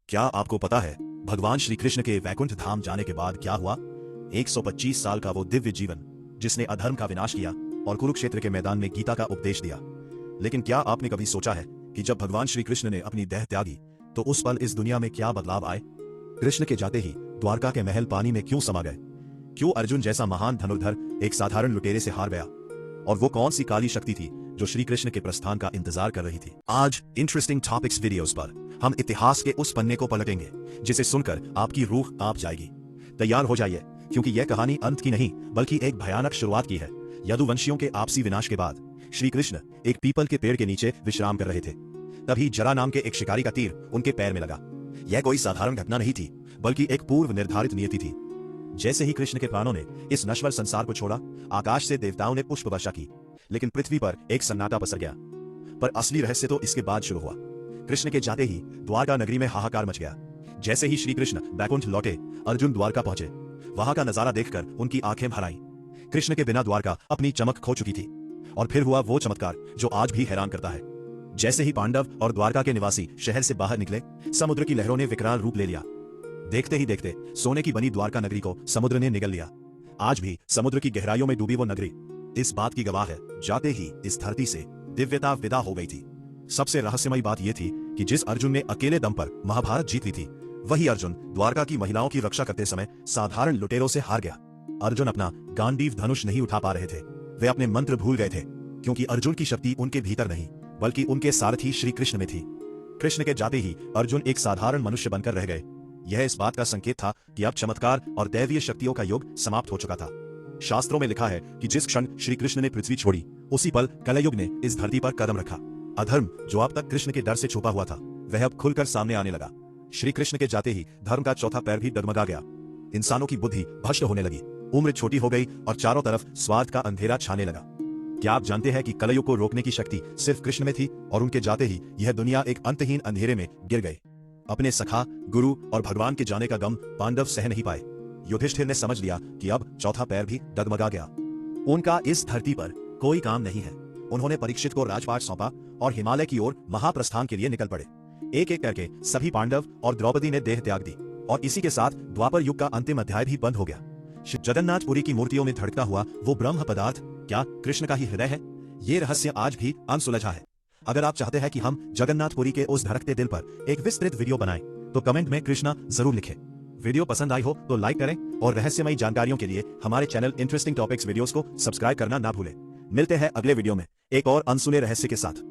क्या आपको पता है भगवान श्री कृष्ण के वैकुंठ धाम जाने के बाद क्या हुआ? 125 साल का वो दिव्य जीवन जिसने अधर्म का विनाश किया और कुरुक्षेत्र के मैदान में गीता का उपदेश दिया। लेकिन क्या आपने कभी सोचा है कि जब भगवान श्री कृष्ण ने अपनी देह त्यागी तो उस पल इस दुनिया में क्या बदलाव आए? कृष्ण के जाते ही द्वारका के महल पानी में क्यों समा गए? क्यों अर्जुन जैसा महान धनुर्धर एक साधारण लुटेरे से हार गया? और वो कौन सी काली शक्ति थी जो श्री कृष्ण के प्रस्थान का इंतजार कर रही थी? आज इंटरेस्टिंग टॉपिक्स वीडियोस पर हम इतिहास के उस पन्ने को पलटेंगे जिसे सुनकर आपकी रूह कांप जाएगी। तैयार हो जाइए, क्योंकि यह कहानी अंत की नहीं बल्कि एक भयानक शुरुआत की है। यदुवंशियों के आपसी विनाश के बाद श्री कृष्ण एक पीपल के पेड़ के नीचे विश्राम कर रहे थे। तभी जरा नाम के एक शिकारी का तीर उनके पैर में लगा। यह कोई साधारण घटना नहीं थी, बल्कि एक पूर्व निर्धारित नियति थी। जैसे ही कृष्ण के प्राणों ने इस नश्वर संसार को छोड़ा, आकाश से देवताओं ने पुष्प वर्षा की, लेकिन पृथ्वी पर एक सन्नाटा पसर गया। पर असली रहस्य तो इसके बाद शुरू हुआ। कृष्ण के जाते ही द्वारका नगरी में हाहाकार मच गया। जैसे ही श्री कृष्ण बैकुंठ लौटे, अर्जुन द्वारका पहुंचे। वहां का नजारा देखकर उनकी आंखें भर आईं। कृष्ण के बिना द्वारका अपनी चमक खो चुकी थी। और फिर हुआ वो चमत्कार जो आज भी हैरान करता है। जैसे ही पांडव और द्वारका के निवासी शहर से बाहर निकले, समुद्र की लहरों ने विकराल रूप ले लिया। देखते ही देखते सोने की बनी द्वारका नगरी को समुद्र ने निगल लिया। आज भी समुद्र की गहराइयों में डूबी वो नगरी इस बात की गवाह है, जाते ही इस धरती से दिव्यता विदा हो गई थी। सबसे रहस्यमयी बात यह थी कि जिस अर्जुन ने अकेले दम पर महाभारत जीत ली थी, वही अर्जुन द्वारका की महिलाओं की रक्षा करते समय साधारण लुटेरों से हार गया। अर्जुन अपना गांडीव धनुष नहीं उठा पा रहे थे, वे अपने मंत्र भूल गए थे, क्योंकि अर्जुन की शक्ति उनके भीतर नहीं बल्कि उनके सारथी श्री कृष्ण में थी। कृष्ण के जाते ही अर्जुन एक साधारण मनुष्य बनकर रह गए। यह इस बात का संकेत था कि अब चमत्कार और दैवीय शक्तियों का युग समाप्त हो चुका था। शास्त्रों में लिखा है कि जिस क्षण श्री कृष्ण ने पृथ्वी छोड़ी, उसी पल कलयुग ने इस धरती पर कदम रखा। अधर्म जो अब तक कृष्ण के डर से छुपा हुआ था, वह अब खुलकर सामने आने लगा। श्री कृष्ण के जाते ही धर्म का चौथा पैर भी डगमगा गया। इंसानों की बुद्धि भ्रष्ट होने लगी, उम्र छोटी हो गई और चारों तरफ स्वार्थ का अंधेरा छाने लगा। क्या आप जानते हैं कि कलयुग को रोकने की शक्ति सिर्फ कृष्ण में थी और उनके जाते ही यह दुनिया एक अंतहीन अंधेरे में गिर गई। अपने सखा, गुरु और भगवान के जाने का गम पांडव सह नहीं पाए। युधिष्ठिर ने समझ लिया कि अब चौथा पैर भी डगमगा गया। उनका इस धरती पर कोई काम नहीं है। उन्होंने परीक्षित को राजपाट सौंपा और हिमालय की ओर महाप्रस्थान के लिए निकल पड़े। एक एक करके सभी पांडव और द्रौपदी ने देह त्याग दी और इसी के साथ द्वापर युग का अंतिम अध्याय भी बंद हो गया। जगन्नाथपुरी की मूर्तियों में धड़कता हुआ वो ब्रह्म पदार्थ क्या कृष्ण का ही हृदय है? ये रहस्य आज भी अनसुलझा है। अगर आप चाहते हैं कि हम जगन्नाथपुरी के उस धड़कते दिल पर एक विस्तृत वीडियो बनाएं, तो कमेंट में कृष्णा जरूर लिखें। वीडियो पसंद आई हो तो लाइक करें और रहस्यमयी जानकारियों के लिए हमारे चैनल इंटरेस्टिंग टॉपिक्स वीडियोस को सब्सक्राइब करना ना भूलें। मिलते हैं अगले वीडियो में एक और अनसुने रहस्य के साथ।